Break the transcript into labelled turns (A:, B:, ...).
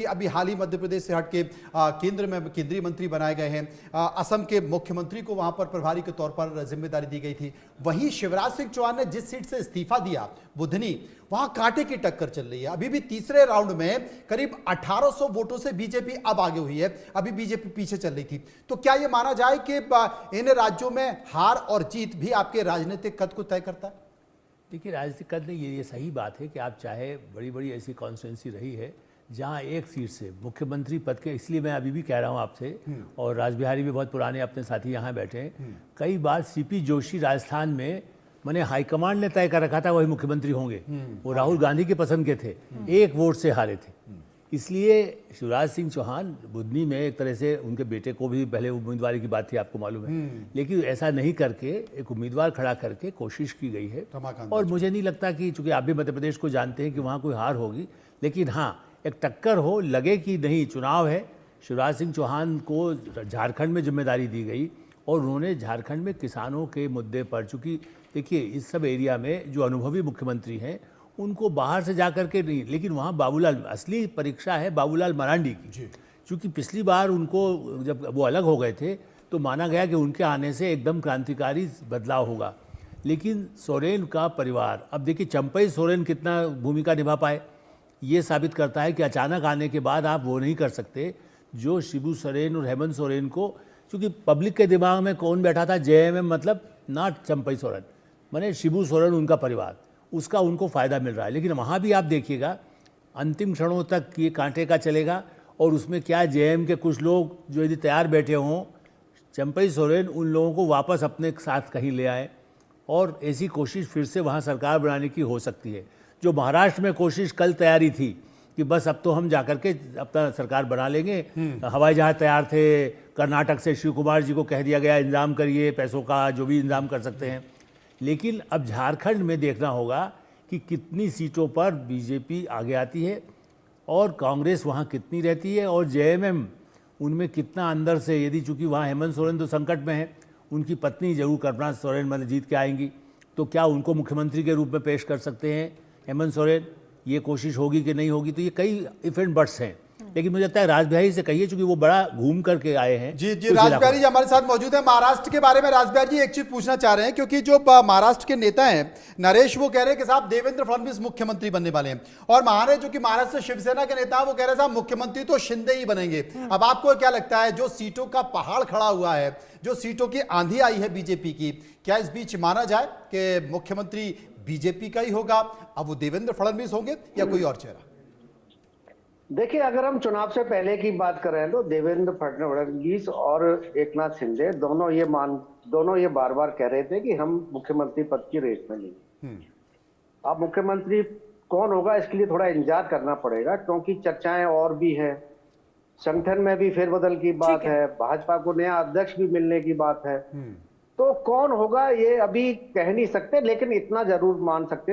A: अभी हाल ही मध्य प्रदेश से हटके केंद्र में केंद्रीय मंत्री बनाए गए हैं। असम के मुख्यमंत्री को वहां पर प्रभारी के तौर पर जिम्मेदारी दी गई थी। वहीं शिवराज सिंह चौहान ने जिस सीट से इस्तीफा दिया बुधनी, वहां कांटे की टक्कर चल रही है। अभी भी तीसरे राउंड में करीब 1800 वोटों से बीजेपी अब आगे हुई है, अभी बीजेपी पीछे चल रही थी। तो क्या यह माना जाए कि इन राज्यों में हार और जीत भी आपके राजनीतिक कद को तय करता है?
B: देखिए, राजनीतिक कद नहीं, ये सही बात है कि आप चाहे बड़ी बड़ी ऐसी कॉन्स्टिट्यूंसी रही है जहाँ एक सीट से मुख्यमंत्री पद के, इसलिए मैं अभी भी कह रहा हूँ आपसे, और राजबिहारी भी बहुत पुराने अपने साथी यहाँ बैठे हैं, कई बार सीपी जोशी राजस्थान में मैंने हाईकमांड ने तय कर रखा था वही मुख्यमंत्री होंगे। वो राहुल गांधी के पसंद के थे, एक वोट से हारे थे। इसलिए शिवराज सिंह चौहान बुधनी में एक तरह से उनके बेटे को भी पहले उम्मीदवारी की बात थी, आपको मालूम है, लेकिन ऐसा नहीं करके एक उम्मीदवार खड़ा करके कोशिश की गई है। और मुझे नहीं लगता कि, चूंकि आप भी मध्य प्रदेश को जानते हैं, कि वहाँ कोई हार होगी, लेकिन हाँ एक टक्कर हो, लगे कि नहीं चुनाव है। शिवराज सिंह चौहान को झारखंड में जिम्मेदारी दी गई और उन्होंने झारखंड में किसानों के मुद्दे पर, चूँकि देखिए इस सब एरिया में जो अनुभवी मुख्यमंत्री हैं उनको बाहर से जा कर के नहीं, लेकिन वहाँ बाबूलाल, असली परीक्षा है बाबूलाल मरांडी की। क्योंकि पिछली बार उनको जब वो अलग हो गए थे तो माना गया कि उनके आने से एकदम क्रांतिकारी बदलाव होगा, लेकिन सोरेन का परिवार, अब देखिए चंपई सोरेन कितना भूमिका निभा पाए, ये साबित करता है कि अचानक आने के बाद आप वो नहीं कर सकते जो शिबू सोरेन और हेमंत सोरेन को, क्योंकि पब्लिक के दिमाग में कौन बैठा था, जेएमएम मतलब नॉट चंपई सोरेन, माने शिबू सोरेन उनका परिवार, उसका उनको फ़ायदा मिल रहा है। लेकिन वहाँ भी आप देखिएगा अंतिम क्षणों तक ये कांटे का चलेगा, और उसमें क्या जेएम के कुछ लोग जो यदि तैयार बैठे हों, चंपई सोरेन उन लोगों को वापस अपने साथ कहीं ले आए और ऐसी कोशिश फिर से वहाँ सरकार बनाने की हो सकती है। जो महाराष्ट्र में कोशिश कल तैयारी थी कि बस अब तो हम जाकर के अपना सरकार बना लेंगे, हवाई जहाज तैयार थे, कर्नाटक से शिव कुमार जी को कह दिया गया इंतजाम करिए पैसों का, जो भी इंतजाम कर सकते हैं। लेकिन अब झारखंड में देखना होगा कि कितनी सीटों पर बीजेपी आगे आती है और कांग्रेस वहाँ कितनी रहती है, और जेएमएम उनमें कितना अंदर से, यदि चूँकि वहाँ हेमंत सोरेन तो संकट में है, उनकी पत्नी जरूर कल्पना सोरेन मतलब जीत के आएंगी, तो क्या उनको मुख्यमंत्री के रूप में पेश कर सकते हैं हेमंत सोरेन, ये कोशिश होगी कि नहीं होगी। तो ये कई इफ एंड बट्स हैं, लेकिन मुझे लगता है राजबिहारी से कहिए, क्योंकि वो बड़ा घूम करके आए हैं।
A: जी राजबिहारी जी हमारे साथ मौजूद है। महाराष्ट्र के बारे में राजबिहारी जी एक चीज पूछना चाह रहे हैं, क्योंकि जो महाराष्ट्र के नेता हैं नरेश, वो कह रहे हैं कि साहब देवेंद्र फडणवीस मुख्यमंत्री बनने वाले हैं, और महारे जो कि महाराष्ट्र शिवसेना के नेता वो कह रहे हैं साहब मुख्यमंत्री तो शिंदे ही बनेंगे। अब आपको क्या लगता है, जो सीटों का पहाड़ खड़ा हुआ है, जो सीटों की आंधी आई है बीजेपी की, क्या इस बीच माना जाए कि मुख्यमंत्री बीजेपी का ही होगा, अब वो देवेंद्र फडणवीस होंगे या कोई और चेहरा?
C: देखिए, अगर हम चुनाव से पहले की बात करें तो देवेंद्र फडणवीस और एकनाथ शिंदे दोनों ये बार बार कह रहे थे कि हम मुख्यमंत्री पद की रेस में नहीं। अब मुख्यमंत्री कौन होगा इसके लिए थोड़ा इंतजार करना पड़ेगा, क्योंकि चर्चाएं और भी हैं, संगठन में भी फेरबदल की बात है, भाजपा को नया अध्यक्ष भी मिलने की बात है। तो कौन होगा ये अभी कह नहीं सकते, लेकिन इतना जरूर मान सकते